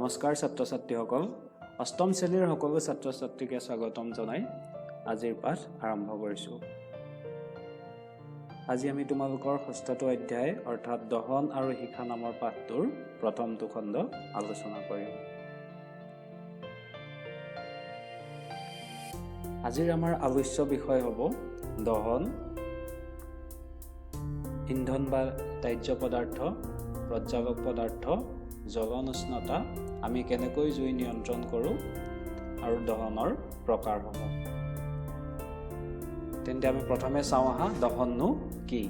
নমস্কাৰ ছাত্ৰ ছাত্ৰীসকল অষ্টম শ্ৰেণীৰ সকলো ছাত্ৰ ছাত্ৰীকে স্বাগতম জনাই আজিৰ পাঠ আৰম্ভ কৰিছোঁ। আজি আমি তোমালোকৰ ষষ্ঠটো অধ্যায় অৰ্থাৎ দহন আৰু শিক্ষা নামৰ পাঠটোৰ প্ৰথমটো খণ্ড আলোচনা কৰিম। আজিৰ আমাৰ আলোচ্য বিষয় হ'ব দহন, ইন্ধন বা ত্যাজ্য পদাৰ্থ, প্ৰজ্বালক পদাৰ্থ, জ্বলন উষ্ণতা, আমি কেনেকৈ জুই নিয়ন্ত্ৰণ কৰোঁ আৰু দহনৰ প্ৰকাৰসমূহ। তেন্তে আমি প্ৰথমে চাওঁ আহা দহননো কি।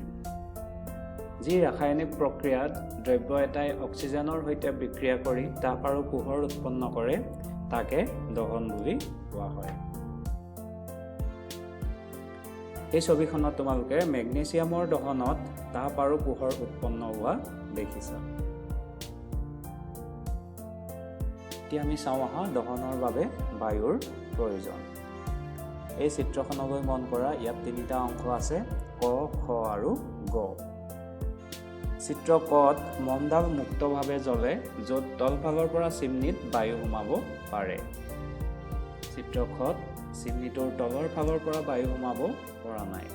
যি ৰাসায়নিক প্ৰক্ৰিয়াত দ্ৰব্য এটাই অক্সিজেনৰ সৈতে বিক্ৰিয়া কৰি তাপ আৰু পোহৰ উৎপন্ন কৰে তাকে দহন বুলি কোৱা হয়। এই ছবিখনত তোমালোকে মেগনেছিয়ামৰ দহনত তাপ আৰু পোহৰ উৎপন্ন হোৱা দেখিছা। এতিয়া আমি চাওঁ আহা দহনৰ বাবে বায়ুৰ প্ৰয়োজন। এই চিত্ৰখনলৈ মন কৰা, ইয়াত তিনিটা অংশ আছে, ক, খ আৰু গ। চিত্ৰ কত মমডাল মুক্তভাৱে জ্বলে য'ত তলফালৰ পৰা চিমনিত বায়ু সোমাব পাৰে। চিত্ৰ খত চিমনিটোৰ তলৰ ফালৰ পৰা বায়ু সোমাব পৰা নাই,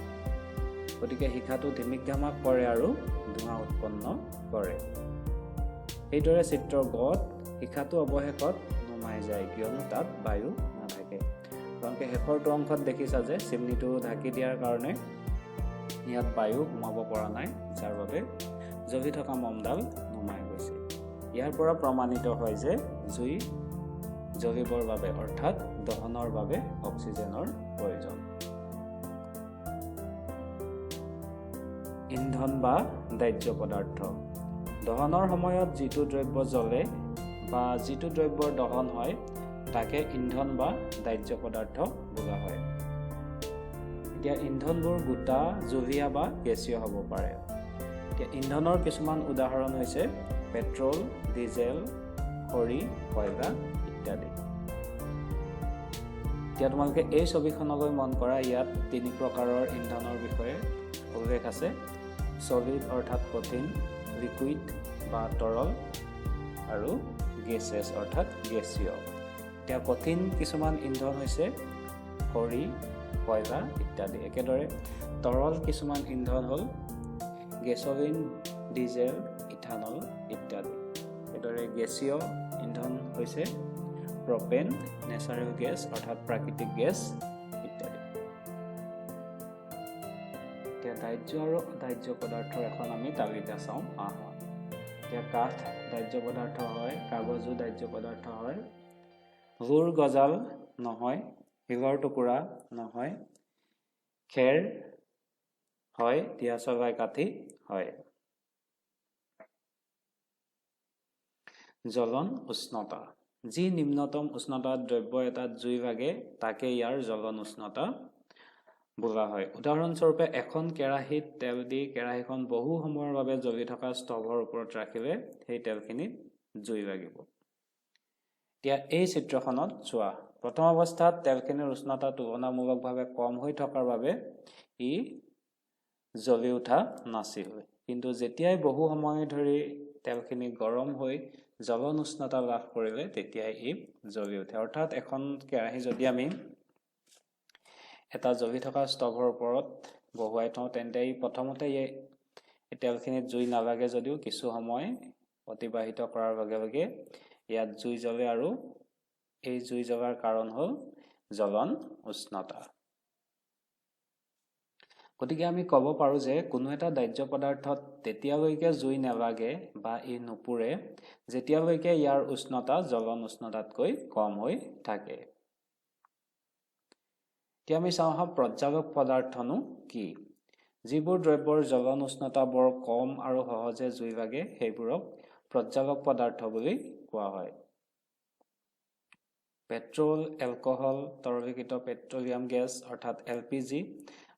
গতিকে শিখাটো ধিমিক ধামাক কৰে আৰু ধোঁৱা উৎপন্ন কৰে। এইদৰে চিত্ৰ গত শিখাটো অৱশেষত নুমাই যায় কিয়নো তাত বায়ু নাথাকে। তোমালোকে শেষৰটো অংশত দেখিছা যে চিমনিটো ঢাকি দিয়াৰ কাৰণে ইয়াত বায়ু সোমাব পৰা নাই, যাৰ বাবে জ্বলি থকা মমডাল নুমাই গৈছে। ইয়াৰ পৰা প্ৰমাণিত হয় যে জুই জ্বলিবৰ বাবে অৰ্থাৎ দহনৰ বাবে অক্সিজেনৰ প্ৰয়োজন। ইন্ধন বা দাহ্য পদাৰ্থ। দহনৰ সময়ত যিটো দ্ৰব্য জ্বলে বা যিটো দ্ৰব্যৰ দহন হয় তাকে ইন্ধন বা দাহ্য পদাৰ্থ বোলা হয়। এতিয়া ইন্ধনবোৰ গোটা, জুলীয়া বা গেছীয় হ'ব পাৰে। এতিয়া ইন্ধনৰ কিছুমান উদাহৰণ হৈছে পেট্ৰল, ডিজেল, খৰি, কয়লা ইত্যাদি। এতিয়া তোমালোকে এই ছবিখনলৈ মন কৰা, ইয়াত তিনি প্ৰকাৰৰ ইন্ধনৰ বিষয়ে উল্লেখ আছে। সলিড অৰ্থাৎ কঠিন, লিকুইড বা তৰল আৰু গেছেছ অৰ্থাৎ গেছীয়। এতিয়া কঠিন কিছুমান ইন্ধন হৈছে খৰি, কয়লা ইত্যাদি। একেদৰে তৰল কিছুমান ইন্ধন হ'ল গেছলিন, ডিজেল, ইথানল ইত্যাদি। একেদৰে গেছীয় ইন্ধন হৈছে প্ৰপেন, নেচাৰেল গেছ অৰ্থাৎ প্ৰাকৃতিক গেছ ইত্যাদি। এতিয়া দাহ্য আৰু অদাহ্য পদাৰ্থৰ এখন আমি তালিকা চাওঁ আহা। এতিয়া কাঠ দাহ্য পদাৰ্থ হয়, কাগজো দাহ্য পদাৰ্থ হয়, লোৰ গজাল নহয়, শিলৰ টুকুৰা নহয়, খেৰ হয়, দিয়াচলাই কাঠি হয়। জ্বলন উষ্ণতা। যি নিম্নতম উষ্ণতাত দ্ৰব্য এটাত জুই লাগে তাকে ইয়াৰ জ্বলন উষ্ণতা বোলা হয়। উদাহৰণস্বৰূপে এখন কেৰাহীত তেল দি কেৰাহীখন বহু সময়ৰ বাবে জ্বলি থকা ষ্টভৰ ওপৰত ৰাখিলে সেই তেলখিনিত জুই লাগিব। এতিয়া এই চিত্ৰখনত চোৱা, প্ৰথম অৱস্থাত তেলখিনিৰ উষ্ণতা তুলনামূলকভাৱে কম হৈ থকাৰ বাবে ই জ্বলি উঠা নাছিল, কিন্তু যেতিয়াই বহু সময় ধৰি তেলখিনি গৰম হৈ জ্বলন উষ্ণতা লাভ কৰিলে তেতিয়াই ই জ্বলি উঠে। অৰ্থাৎ এখন কেৰাহী যদি আমি এটা জ্বলি থকা ষ্টভৰ ওপৰত বহুৱাই থওঁ তেন্তে ই প্ৰথমতে এই তেলখিনিত জুই নালাগে যদিও কিছু সময় অতিবাহিত কৰাৰ লগে লগে ইয়াত জুই জ্বলে আৰু এই জুই জ্বলাৰ কাৰণ হ'ল জ্বলন উষ্ণতা। গতিকে আমি ক'ব পাৰোঁ যে কোনো এটা দাহ্য পদাৰ্থত তেতিয়ালৈকে জুই নালাগে বা ই নুপুৰে যেতিয়ালৈকে ইয়াৰ উষ্ণতা জ্বলন উষ্ণতাতকৈ কম হৈ থাকে। এতিয়া আমি চাওঁ আহা প্ৰজ্বালক পদাৰ্থনো কি। যিবোৰ দ্ৰব্যৰ জ্বলন উষ্ণতা বৰ কম আৰু সহজে জুই লাগে সেইবোৰক প্ৰজ্বালক পদাৰ্থ বুলি কোৱা হয়। পেট্ৰল, এলকহল, তৰলীকৃত পেট্ৰলিয়াম গেছ অৰ্থাৎ LPG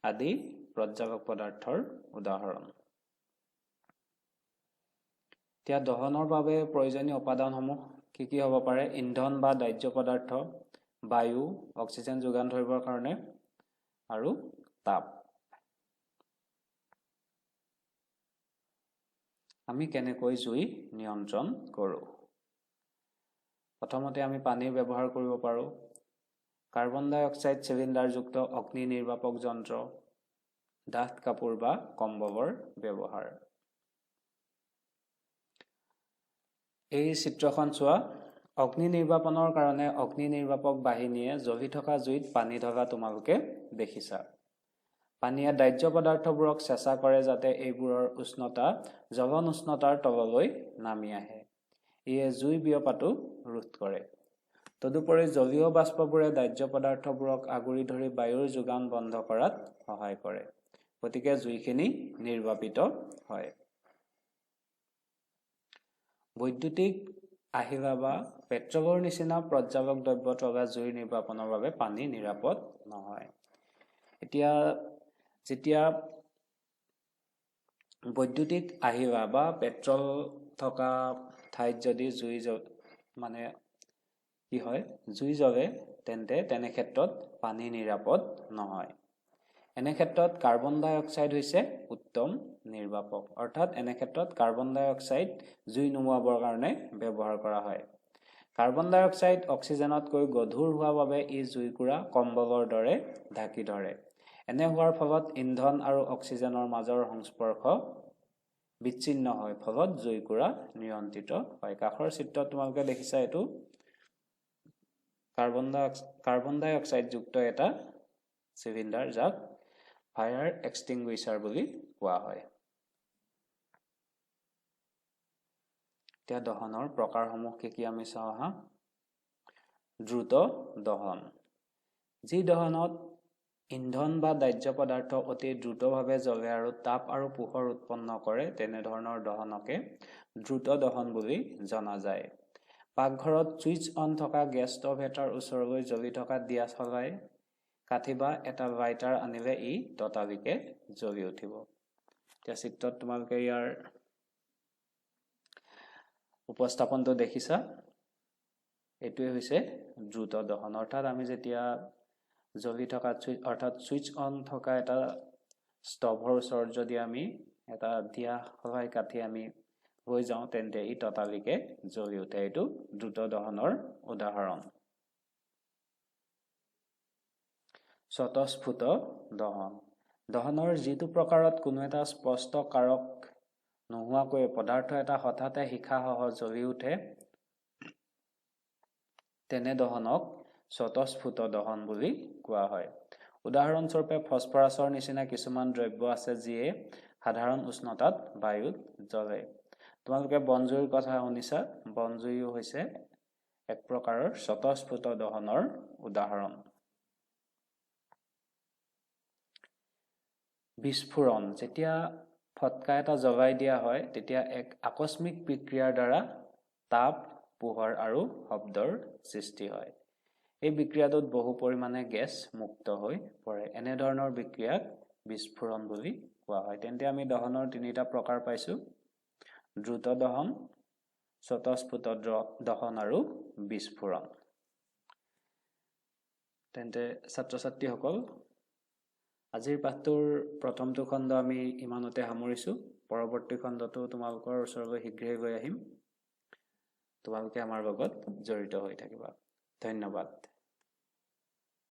আদি প্ৰজ্বালক পদাৰ্থৰ উদাহৰণ। এতিয়া দহনৰ বাবে প্ৰয়োজনীয় উপাদানসমূহ কি কি হ'ব পাৰে? ইন্ধন বা দাহ্য পদাৰ্থ, বায়ু, অক্সিজেন যোগান ধৰিবৰ কাৰণে আৰু তাপ। আমি কেনেকৈ জুই নিয়ন্ত্ৰণ কৰোঁ? প্ৰথমতে আমি পানীৰ ব্যৱহাৰ কৰিব পাৰোঁ কাৰ্বন ডাই অক্সাইড চিলিণ্ডাৰযুক্ত অগ্নি নিৰ্বাপক যন্ত্ৰ ডাঠ কাপোৰ বা কম্বলৰ ব্যৱহাৰ এই চিত্ৰখন চোৱা অগ্নি নিৰ্বাপনৰ কাৰণে অগ্নি নিৰ্বাপক বাহিনীয়ে জ্বলি থকা জুইত পানী ঢলা তোমালোকে দেখিছা পানীয়ে দাহ্য পদাৰ্থবোৰক চেঁচা কৰে যাতে এইবোৰৰ উষ্ণতা জ্বলন উষ্ণতাৰ তললৈ নামি আহে ইয়ে জুই বিয়পাটো ৰোধ কৰে তদুপৰি জলীয় বাষ্পবোৰে দাহ্য পদাৰ্থবোৰক আগুৰি ধৰি বায়ুৰ যোগান বন্ধ কৰাত সহায় কৰে গতিকে জুইখিনি নিৰ্বাপিত হয় বৈদ্যুতিক আহিলা বা পেট্ৰলৰ নিচিনা প্ৰজ্বালক দ্ৰব্য থকা জুই নিৰ্বাপনৰ বাবে পানী নিৰাপদ নহয় এতিয়া যেতিয়া বৈদ্যুতিক আহিলা বা পেট্ৰল থকা ঠাইত যদি জুই মানে কি হয় জুই জ্বলে তেনে ক্ষেত্ৰত পানী নিৰাপদ নহয় এনে ক্ষেত্ৰত কাৰ্বন ডাই অক্সাইড হৈছে উত্তম নিৰ্বাপক অৰ্থাৎ এনে ক্ষেত্ৰত কাৰ্বন ডাই অক্সাইড জুই নুমুৱাবৰ কাৰণে ব্যৱহাৰ কৰা হয় কাৰ্বন ডাই অক্সাইড অক্সিজেনতকৈ গধুৰ হোৱা বাবে ই জুইকুৰা কম্বলৰ দৰে ঢাকি ধৰে এনে হোৱাৰ ফলত ইন্ধন আৰু অক্সিজেনৰ মাজৰ সংস্পৰ্শ বিচ্ছিন্ন হয় ফলত জুইকুৰা নিয়ন্ত্ৰিত হয় কাষৰ চিত্ৰত তোমালোকে দেখিছা এটো কাৰ্বন ডাই অক্সাইড যুক্ত এটা সিলিন্ডাৰ যাক ফায়াৰ এক্সটিংগুইশাৰ বুলি কোৱা হয় এতিয়া দহনৰ প্ৰকাৰসমূহ কি আমি চাওঁ আহা দ্ৰুত দহন যি দহনত ইন্ধন বা দাহ্য পদাৰ্থ অতি দ্ৰুতভাৱে জ্বলে আৰু তাপ আৰু পোহৰ উৎপন্ন কৰে তেনে ধৰণৰ দহনকে দ্ৰুত দহন বুলি জনা যায় পাকঘৰত সুইচ অন থকা গেছ ষ্টভ এটাৰ ওচৰলৈ জ্বলি থকা দিয়া চলাই কাঠি বা এটা লাইটাৰ আনিলে ই ততালিকে জ্বলি উঠিব এতিয়া চিত্ৰত তোমালোকে ইয়াৰ উপস্থাপনটো দেখিছা এটোৱে হৈছে দ্ৰুত দহন অৰ্থাৎ আমি যেতিয়া জ্বলি থকা অৰ্থাৎ সুইচ অন থকা এটা ষ্টভৰ ওচৰত যদি আমি এটা দিয়া চলাই কাঠি আমি হৈ যাওঁ তেন্তে ই ততালিকে জ্বলি উঠে এটো দ্ৰুত দহনৰ উদাহৰণ স্বতঃস্ফূৰ্ত দহন দহনৰ যিটো প্ৰকাৰত কোনো এটা স্পষ্ট কাৰক নোহোৱাকৈ পদাৰ্থ এটা হঠাতে শিখাসহ জ্বলি উঠে তেনে দহনক স্বতঃস্ফূৰ্ত দহন বুলি কোৱা হয় উদাহৰণস্বৰূপে ফসফৰাছৰ নিচিনা কিছুমান দ্ৰব্য আছে যিয়ে সাধাৰণ উষ্ণতাত বায়ুত জ্বলে তোমালোকে বনজুইৰ কথা শুনিছা বনজুইও হৈছে এক প্ৰকাৰৰ স্বতঃস্ফূৰ্ত দহনৰ উদাহৰণ বিস্ফোৰণ যেতিয়া ফটকা এটা জ্বলাই দিয়া হয় তেতিয়া এক আকস্মিক বিক্ৰিয়াৰ দ্বাৰা তাপ পোহৰ আৰু শব্দৰ সৃষ্টি হয় এই বিক্ৰিয়াটোত বহু পৰিমাণে গেছ মুক্ত হৈ পৰে এনে ধৰণৰ বিক্ৰিয়াক বিস্ফোৰণ বুলি কোৱা হয় তেন্তে আমি দহনৰ তিনিটা প্ৰকাৰ পাইছো দ্ৰুত দহন স্বতঃস্ফূৰ্ত দহন আৰু বিস্ফোৰণ তেন্তে ছাত্ৰ ছাত্ৰীসকল আজিৰ পাঠটোৰ প্ৰথমটো খণ্ড আমি ইমানতে সামৰিছো পৰৱৰ্তী খণ্ডটো তোমালোকৰ ওচৰলৈ শীঘ্ৰেই লৈ আহিম তোমালোকে আমাৰ লগত জড়িত হৈ থাকিবা ধন্যবাদ